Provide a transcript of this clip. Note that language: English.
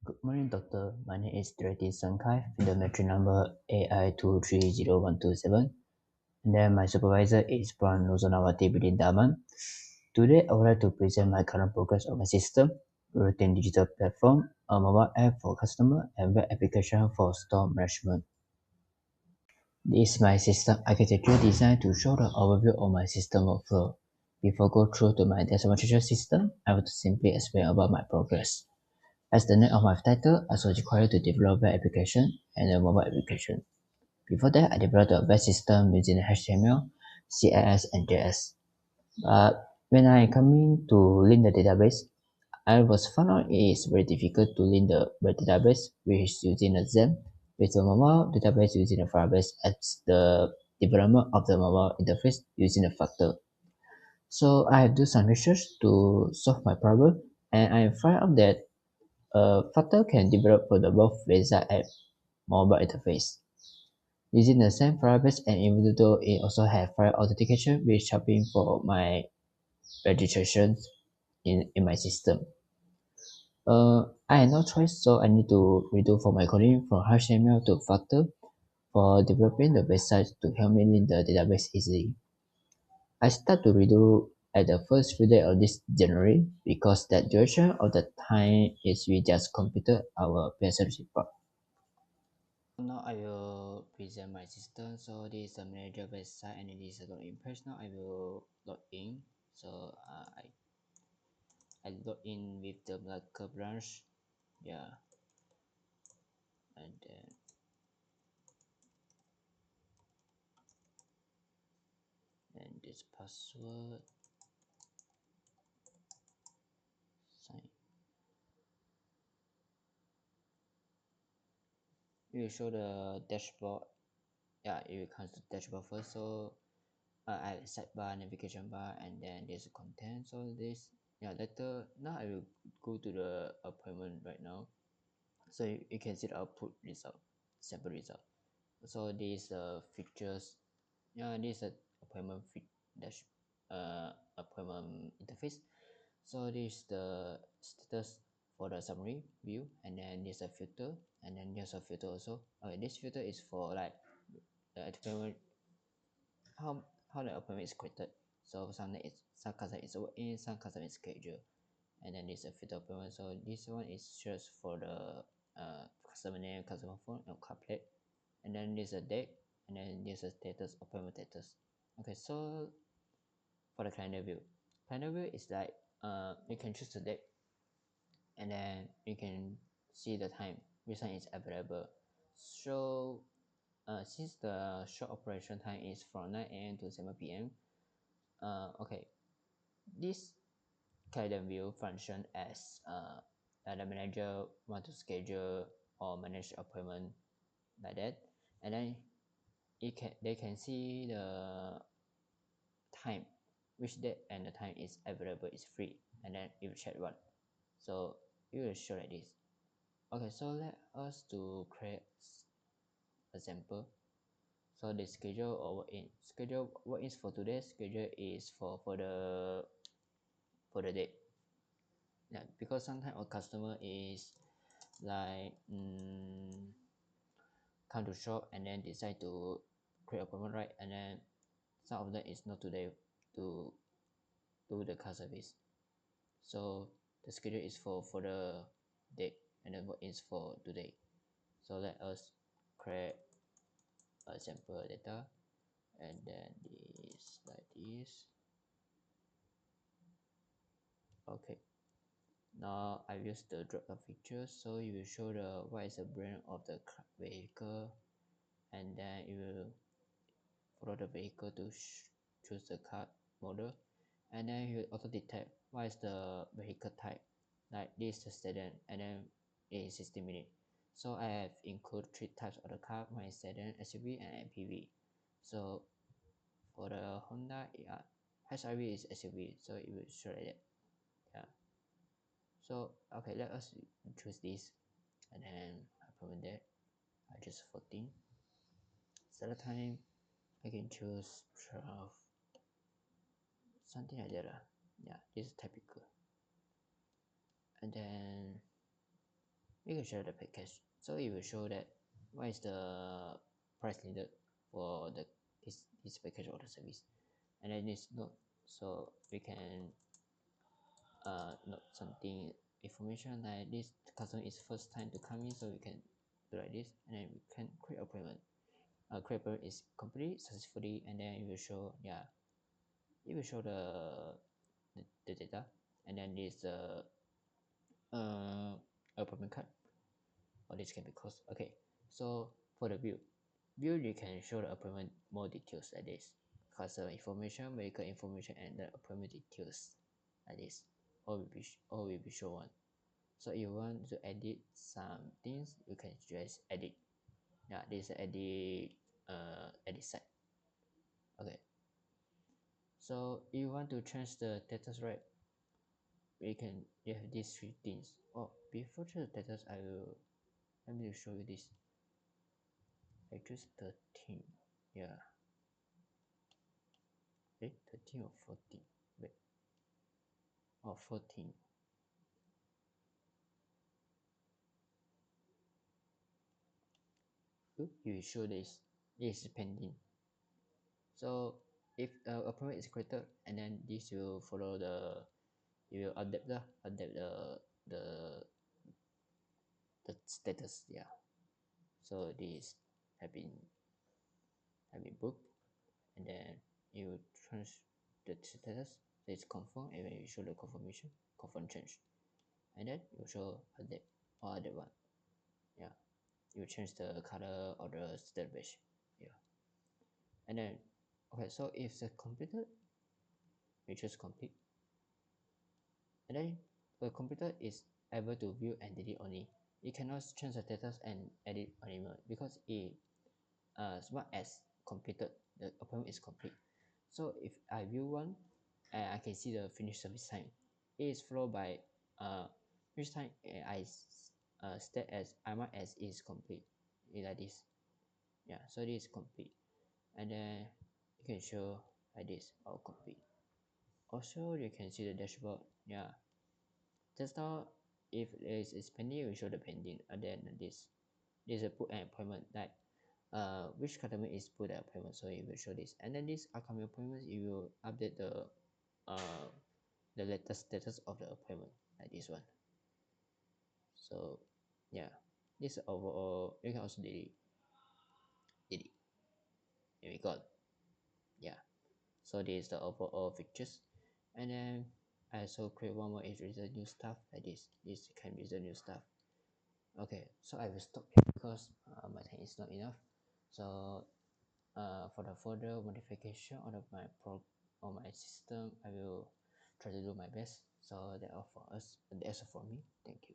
Good morning, doctor. My name is Treti Sankai, with the metric number AI2301127. And then my supervisor is Pran Nuzanawati Bidindaman. Today, I would like to present my current progress of my system, routine digital platform, a mobile app for customer, and web application for store management. This is my system architecture designed to show the overview of my system workflow. Before go through to my demonstration system, I will simply explain about my progress. As the name of my title, I was required to develop web application and a mobile application. Before that, I developed a web system using HTML, CSS, and JS. But when I coming to link the database, I was found out it is very difficult to link the web database, which is using a XAMPP, with the mobile database using a Firebase as the development of the mobile interface using a Flutter. So I have do some research to solve my problem, and I find out that Flutter can develop for the both website and mobile interface. Using the same Firebase and even though it also have Fire authentication, which helping for my registration in my system. I had no choice, so I need to redo for my coding from HTML to Flutter for developing the website to help me link the database easily. I start to redo at the first few days of this January because that duration of the time is we just completed our PSL report. Now I will present my system. So this is the manager website and this is the login page. Now I will log in. So I log in with the Malacca branch. Yeah, and then this password. Sign. You will show the dashboard. Yeah, it will come to dashboard first. So I sidebar, navigation bar, and then there's content. So this, yeah, later. Now I will go to the appointment right now. So you can see the output result, sample result. So these features, yeah, this is appointment fit dash appointment interface. So this is the status for the summary view, and then there's a filter, and then there's a filter also. Okay, this filter is for like the appointment, how the appointment is created. So some customer is in, some customer is scheduled, and then this a filter appointment. So this one is just for the customer name, customer phone, and card plate, and then there's a date, and then there's a status, appointment status. Okay, so for the calendar view, is like you can choose the date, and then you can see the time which one is available. So since the short operation time is from 9 a.m. to 7 p.m. Okay, this calendar view function as the manager want to schedule or manage appointment like that, and then they can see the time, which date and the time is available is free, and then you check one. So it will show like this. Okay, so let us to create a sample. So the schedule or what is for today's schedule is for the date. Yeah, because sometimes our customer is like come to shop and then decide to create appointment, right, and then some of them is not today to do the car service. So the schedule is for the date, and then what is for today. So let us create a sample data, and then this like this. Okay, now I use the drop down feature, so you will show the what is the brand of the vehicle, and then you will follow the vehicle to choose the car model, and then you will auto detect what is the vehicle type, like this is the sedan, and then it is 60 minutes. So I have include three types of the car: my sedan, SUV, and MPV. So for the Honda, yeah, HRV is SUV, so it will show like that. Yeah. So okay, let us choose this, and then I put that. I just 14. Select time, I can choose 12, something like that. Yeah, this is typical. And then you can show the package. So it will show that what is the price needed for this package or the service, and then it's not, so we can note something information like this customer is first time to come in, so we can do like this, and then we can create appointment. Create appointment is complete successfully, and then it will show, yeah, it will show the data, and then this appointment card, or this can be closed. Okay, so for the view you can show the appointment more details like this: customer information, medical information, and the appointment details like this. All will be shown. So if you want to edit some things, you can just edit. Yeah, this is edit side. Okay, so if you want to change the status, right, we can, you have these three things. Oh, before the status, let me show you this. I choose 13. Yeah. 13 or 14? Wait. Oh, 14. Oop, you show this is pending. So if appointment is created, and then this will follow you will the the status. Yeah. So this have been have been booked, and then you change the status. So it's confirmed, and then you show the confirm change, and then you show update or other one. Yeah, you change the color or the database. Yeah, and then okay. So if the completed, you choose complete, and then the computer is able to view and delete only. You cannot change the status and edit anymore because it as well as completed, the appointment is complete. So if I view one, I can see the finished service time. It is followed by finish time. State as I mark as is complete. Like this. Yeah. So this is complete, and then you can show like this or complete. Also, you can see the dashboard. Yeah. Just now, if it is pending, we show the pending, and then this is a put an appointment, like which customer is put an appointment, so it will show this, and then this upcoming appointments, it will update uh the latest status of the appointment, like this one. So yeah, this overall you can also delete and we got, yeah. So this is the overall features, and then I also create one more is reserve new stuff like this can reserve new stuff. Okay, so I will stop here because my time is not enough. So for the further modification of my on my system, I will try to do my best. So that's all for us. That's all for me. Thank you.